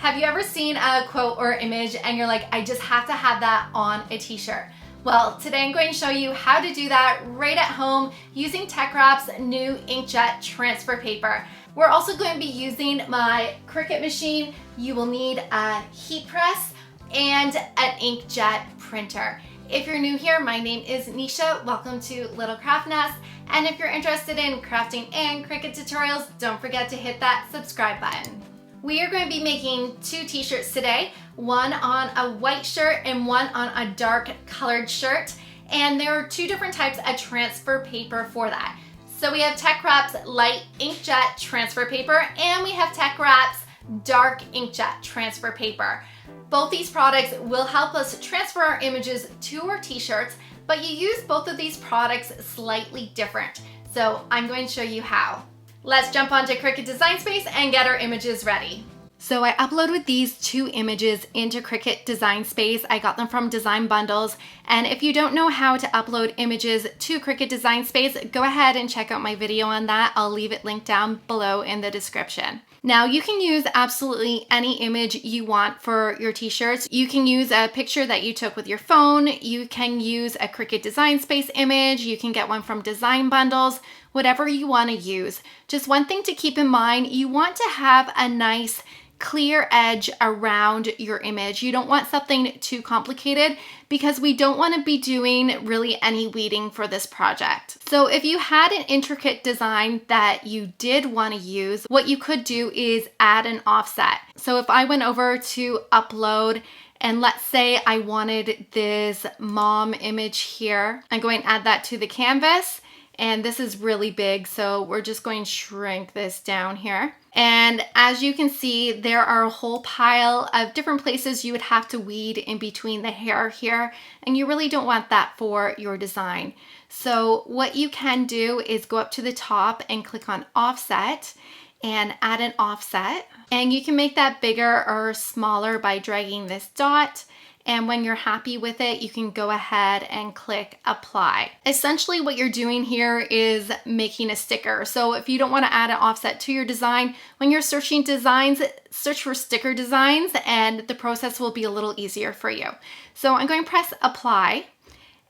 Have you ever seen a quote or image and you're like, I just have to have that on a t-shirt? Well, today I'm going to show you how to do that right at home using Teckwrap's new Inkjet Transfer Paper. We're also going to be using my Cricut machine. You will need a heat press and an inkjet printer. If you're new here, my name is Nisha. Welcome to Little Craft Nest. And if you're interested in crafting and Cricut tutorials, don't forget to hit that subscribe button. We are going to be making two t-shirts today, one on a white shirt and one on a dark colored shirt. And there are two different types of transfer paper for that. So we have Teckwrap's light inkjet transfer paper and we have Teckwrap's dark inkjet transfer paper. Both these products will help us transfer our images to our t-shirts, but you use both of these products slightly different. So I'm going to show you how. Let's jump onto Cricut Design Space and get our images ready. So I uploaded these two images into Cricut Design Space. I got them from Design Bundles. And if you don't know how to upload images to Cricut Design Space, go ahead and check out my video on that. I'll leave it linked down below in the description. Now you can use absolutely any image you want for your t-shirts. You can use a picture that you took with your phone. You can use a Cricut Design Space image. You can get one from Design Bundles, whatever you want to use. Just one thing to keep in mind, you want to have a nice clear edge around your image. You don't want something too complicated because we don't want to be doing really any weeding for this project. So if you had an intricate design that you did want to use, what you could do is add an offset. So if I went over to upload and let's say I wanted this mom image here, I'm going to add that to the canvas. And this is really big, so we're just going to shrink this down here. And as you can see, there are a whole pile of different places you would have to weed in between the hair here, and you really don't want that for your design. So what you can do is go up to the top and click on offset and add an offset. And you can make that bigger or smaller by dragging this dot. And when you're happy with it, you can go ahead and click apply. Essentially what you're doing here is making a sticker. So if you don't want to add an offset to your design, when you're searching designs, search for sticker designs and the process will be a little easier for you. So I'm going to press apply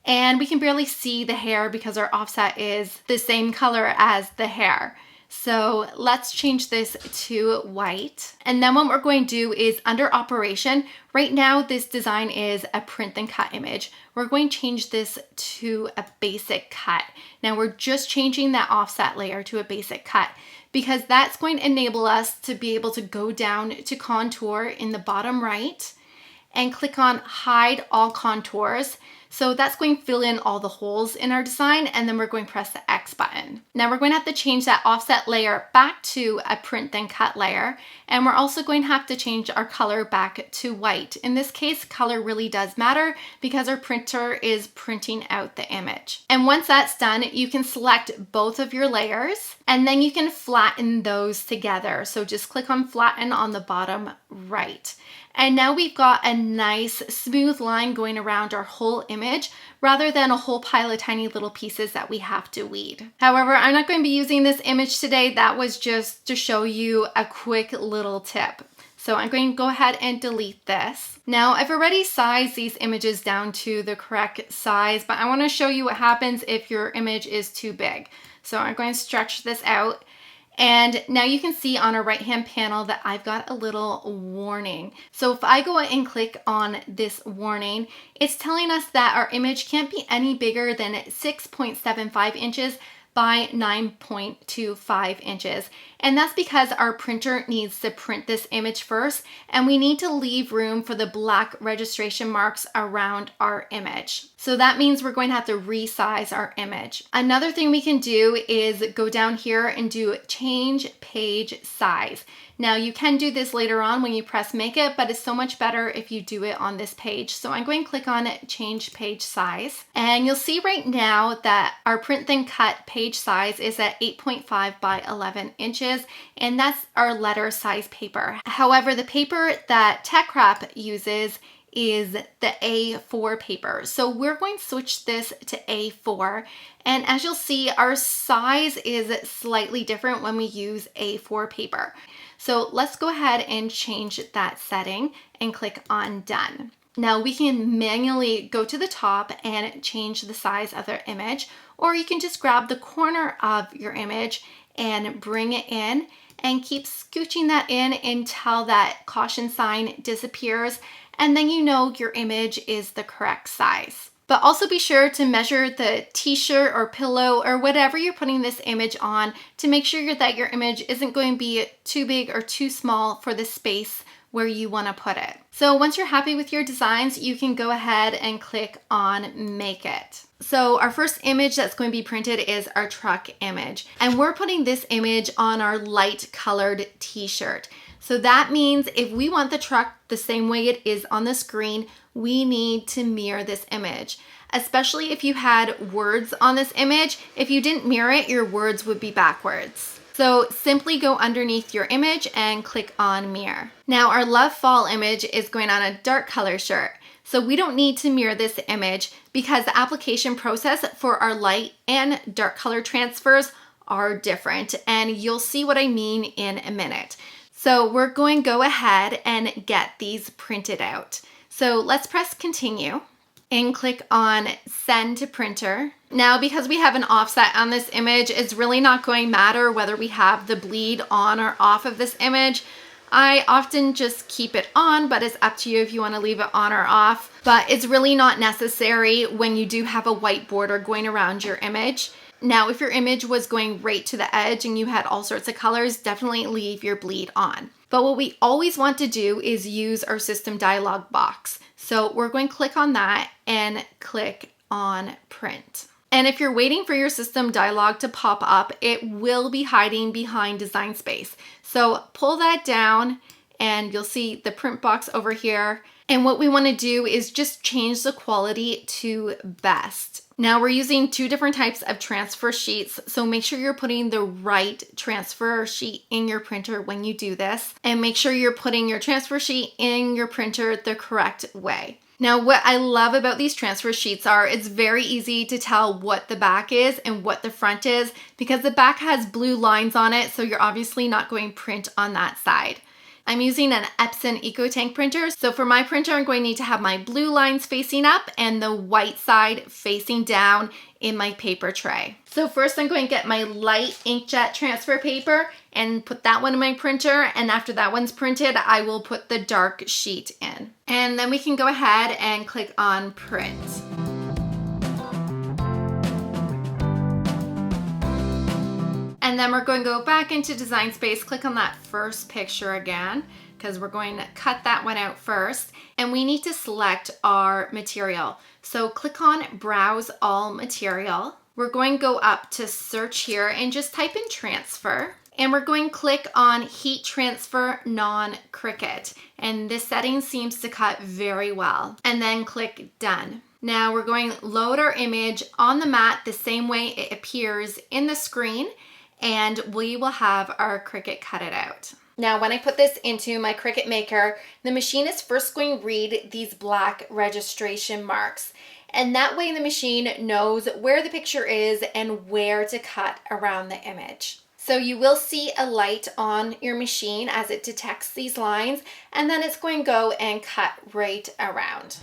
and we can barely see the hair because our offset is the same color as the hair. So let's change this to white. And then what we're going to do is under operation, right now this design is a print and cut image. We're going to change this to a basic cut. Now we're just changing that offset layer to a basic cut because that's going to enable us to be able to go down to contour in the bottom right and click on hide all contours. So that's going to fill in all the holes in our design and then we're going to press the X button. Now we're going to have to change that offset layer back to a print then cut layer and we're also going to have to change our color back to white. In this case, color really does matter because our printer is printing out the image. And once that's done, you can select both of your layers and then you can flatten those together. So just click on flatten on the bottom right. And now we've got a nice smooth line going around our whole image rather than a whole pile of tiny little pieces that we have to weed. However, I'm not going to be using this image today. That was just to show you a quick little tip. So I'm going to go ahead and delete this. Now I've already sized these images down to the correct size, but I want to show you what happens if your image is too big. So I'm going to stretch this out. And now you can see on our right hand panel that I've got a little warning. So if I go and click on this warning, it's telling us that our image can't be any bigger than 6.75 inches by 9.25 inches. And that's because our printer needs to print this image first and we need to leave room for the black registration marks around our image. So that means we're going to have to resize our image. Another thing we can do is go down here and do change page size. Now you can do this later on when you press make it, but it's so much better if you do it on this page. So I'm going to click on change page size and you'll see right now that our print then cut page size is at 8.5 by 11 inches and that's our letter size paper. However, the paper that Teckwrap uses is the A4 paper. So we're going to switch this to A4. And as you'll see, our size is slightly different when we use A4 paper. So let's go ahead and change that setting and click on Done. Now we can manually go to the top and change the size of our image, or you can just grab the corner of your image and bring it in and keep scooching that in until that caution sign disappears, and then you know your image is the correct size. But also be sure to measure the t-shirt or pillow or whatever you're putting this image on to make sure that your image isn't going to be too big or too small for the space where you want to put it. So once you're happy with your designs, you can go ahead and click on Make It. So our first image that's going to be printed is our truck image, and we're putting this image on our light colored t-shirt. So that means if we want the truck the same way it is on the screen, we need to mirror this image. Especially if you had words on this image, if you didn't mirror it, your words would be backwards. So simply go underneath your image and click on Mirror. Now our Love Fall image is going on a dark color shirt. So we don't need to mirror this image because the application process for our light and dark color transfers are different. And you'll see what I mean in a minute. So we're going to go ahead and get these printed out. So let's press Continue and click on Send to Printer. Now, because we have an offset on this image, it's really not going to matter whether we have the bleed on or off of this image. I often just keep it on, but it's up to you if you want to leave it on or off. But it's really not necessary when you do have a white border going around your image. Now, if your image was going right to the edge and you had all sorts of colors, definitely leave your bleed on. But what we always want to do is use our system dialog box. So we're going to click on that and click on Print. And if you're waiting for your system dialog to pop up, it will be hiding behind Design Space. So pull that down and you'll see the print box over here. And what we want to do is just change the quality to best. Now we're using two different types of transfer sheets, so make sure you're putting the right transfer sheet in your printer when you do this, and make sure you're putting your transfer sheet in your printer the correct way. Now what I love about these transfer sheets are it's very easy to tell what the back is and what the front is because the back has blue lines on it, so you're obviously not going to print on that side. I'm using an Epson EcoTank printer, so for my printer I'm going to need to have my blue lines facing up and the white side facing down in my paper tray. So first I'm going to get my light inkjet transfer paper and put that one in my printer, and after that one's printed I will put the dark sheet in. And then we can go ahead and click on Print. And then we're going to go back into Design Space, click on that first picture again, because we're going to cut that one out first. And we need to select our material. So click on Browse All Material. We're going to go up to Search here and just type in Transfer. And we're going to click on Heat Transfer Non-Cricut. And this setting seems to cut very well. And then click Done. Now we're going to load our image on the mat the same way it appears in the screen, and we will have our Cricut cut it out. Now when I put this into my Cricut Maker, the machine is first going to read these black registration marks. And that way the machine knows where the picture is and where to cut around the image. So you will see a light on your machine as it detects these lines, and then it's going to go and cut right around.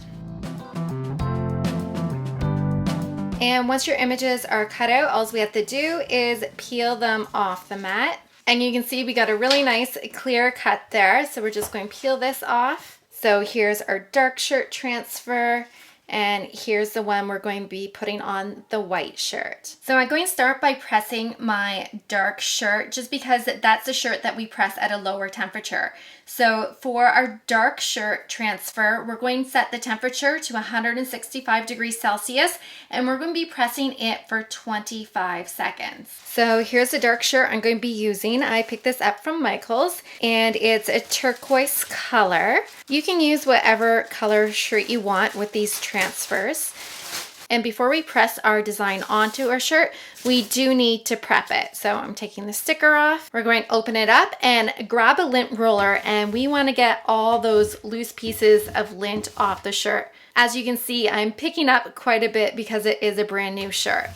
And once your images are cut out, all we have to do is peel them off the mat. And you can see we got a really nice clear cut there. So we're just going to peel this off. So here's our dark shirt transfer. And here's the one we're going to be putting on the white shirt. So I'm going to start by pressing my dark shirt just because that's the shirt that we press at a lower temperature. So for our dark shirt transfer, we're going to set the temperature to 165 degrees Celsius and we're going to be pressing it for 25 seconds. So here's the dark shirt I'm going to be using. I picked this up from Michael's and it's a turquoise color. You can use whatever color shirt you want with these transfers. And before we press our design onto our shirt, we do need to prep it. So I'm taking the sticker off. We're going to open it up and grab a lint roller, and we want to get all those loose pieces of lint off the shirt. As you can see, I'm picking up quite a bit because it is a brand new shirt.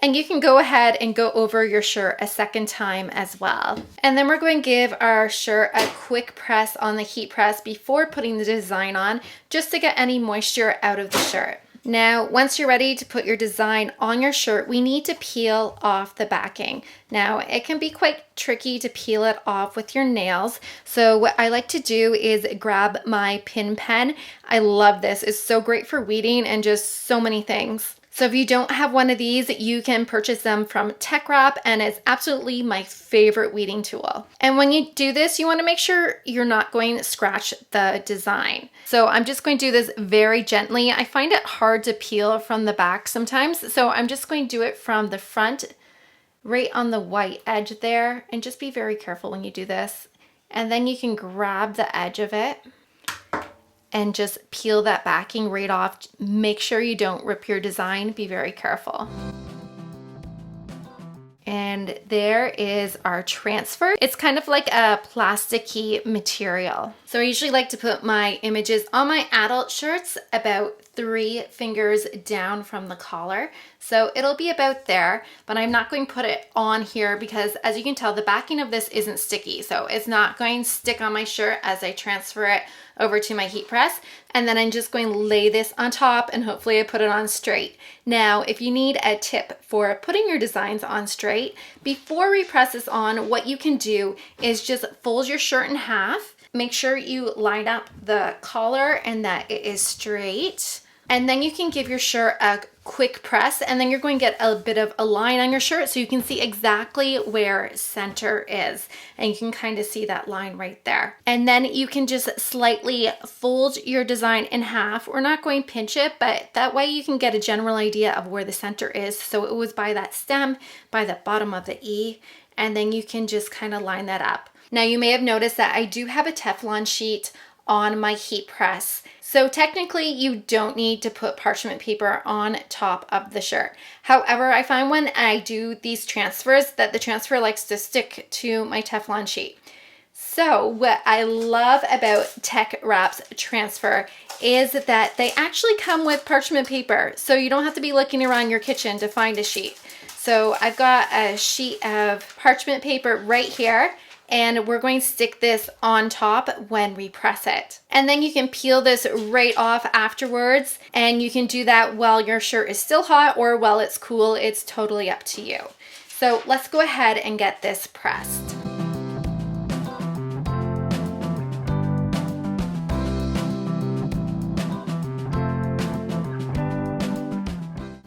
And you can go ahead and go over your shirt a second time as well. And then we're going to give our shirt a quick press on the heat press before putting the design on, just to get any moisture out of the shirt. Now, once you're ready to put your design on your shirt, we need to peel off the backing. Now, it can be quite tricky to peel it off with your nails. So what I like to do is grab my pin pen. I love this. It's so great for weeding and just so many things. So if you don't have one of these, you can purchase them from Teckwrap, and it's absolutely my favorite weeding tool. And when you do this, you want to make sure you're not going to scratch the design. So I'm just going to do this very gently. I find it hard to peel from the back sometimes, so I'm just going to do it from the front, right on the white edge there, and just be very careful when you do this. And then you can grab the edge of it and just peel that backing right off. Make sure you don't rip your design. Be very careful. And there is our transfer. It's kind of like a plasticky material. So I usually like to put my images on my adult shirts about 3 fingers down from the collar. So it'll be about there, but I'm not going to put it on here because, as you can tell, the backing of this isn't sticky. So it's not going to stick on my shirt as I transfer it over to my heat press. And then I'm just going to lay this on top, and hopefully I put it on straight. Now, if you need a tip for putting your designs on straight, before we press this on, what you can do is just fold your shirt in half. Make sure you line up the collar and that it is straight. And then you can give your shirt a quick press, and then you're going to get a bit of a line on your shirt so you can see exactly where center is. And you can kind of see that line right there. And then you can just slightly fold your design in half. We're not going to pinch it, but that way you can get a general idea of where the center is. So it was by that stem, by the bottom of the E, and then you can just kind of line that up. Now you may have noticed that I do have a Teflon sheet on my heat press. So technically you don't need to put parchment paper on top of the shirt. However, I find when I do these transfers that the transfer likes to stick to my Teflon sheet. So what I love about Teckwrap's transfer is that they actually come with parchment paper. So you don't have to be looking around your kitchen to find a sheet. So I've got a sheet of parchment paper right here, and we're going to stick this on top when we press it. And then you can peel this right off afterwards, and you can do that while your shirt is still hot or while it's cool. It's totally up to you. So let's go ahead and get this pressed.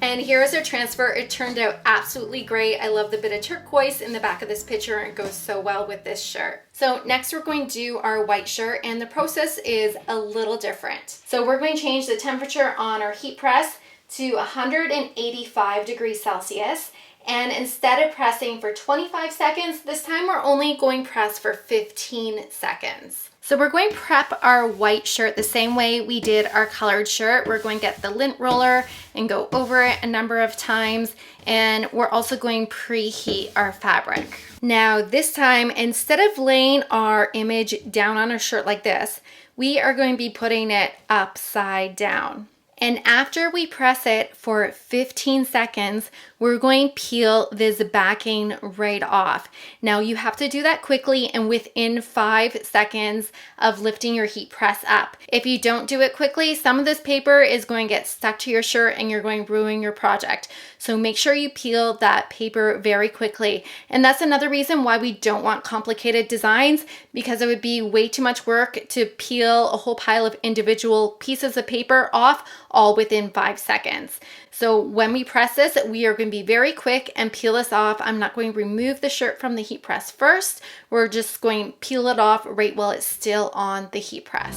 And here is our transfer. It turned out absolutely great. I love the bit of turquoise in the back of this picture, and it goes so well with this shirt. So next we're going to do our white shirt, and the process is a little different. So we're going to change the temperature on our heat press to 185 degrees Celsius. And instead of pressing for 25 seconds, this time we're only going to press for 15 seconds. So we're going to prep our white shirt the same way we did our colored shirt. We're going to get the lint roller and go over it a number of times. And we're also going to preheat our fabric. Now this time, instead of laying our image down on our shirt like this, we are going to be putting it upside down. And after we press it for 15 seconds, we're going to peel this backing right off. Now you have to do that quickly and within 5 seconds of lifting your heat press up. If you don't do it quickly, some of this paper is going to get stuck to your shirt and you're going to ruin your project. So make sure you peel that paper very quickly. And that's another reason why we don't want complicated designs, because it would be way too much work to peel a whole pile of individual pieces of paper off all within 5 seconds. So when we press this, we are going to be very quick and peel this off. I'm not going to remove the shirt from the heat press first. We're just going to peel it off right while it's still on the heat press.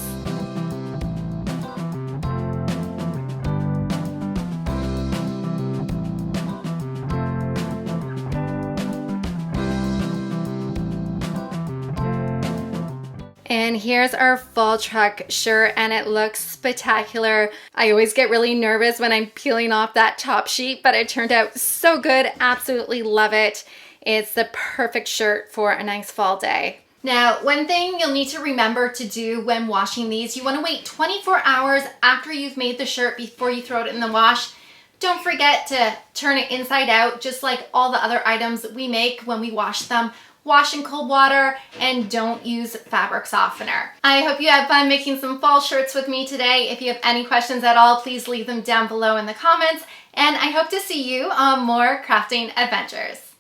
And here's our fall truck shirt, and it looks spectacular. I always get really nervous when I'm peeling off that top sheet, but it turned out so good. Absolutely love it. It's the perfect shirt for a nice fall day. Now, one thing you'll need to remember to do when washing these, you want to wait 24 hours after you've made the shirt before you throw it in the wash. Don't forget to turn it inside out, just like all the other items we make when we wash them. Wash in cold water and don't use fabric softener. I hope you had fun making some fall shirts with me today. If you have any questions at all, please leave them down below in the comments, and I hope to see you on more crafting adventures.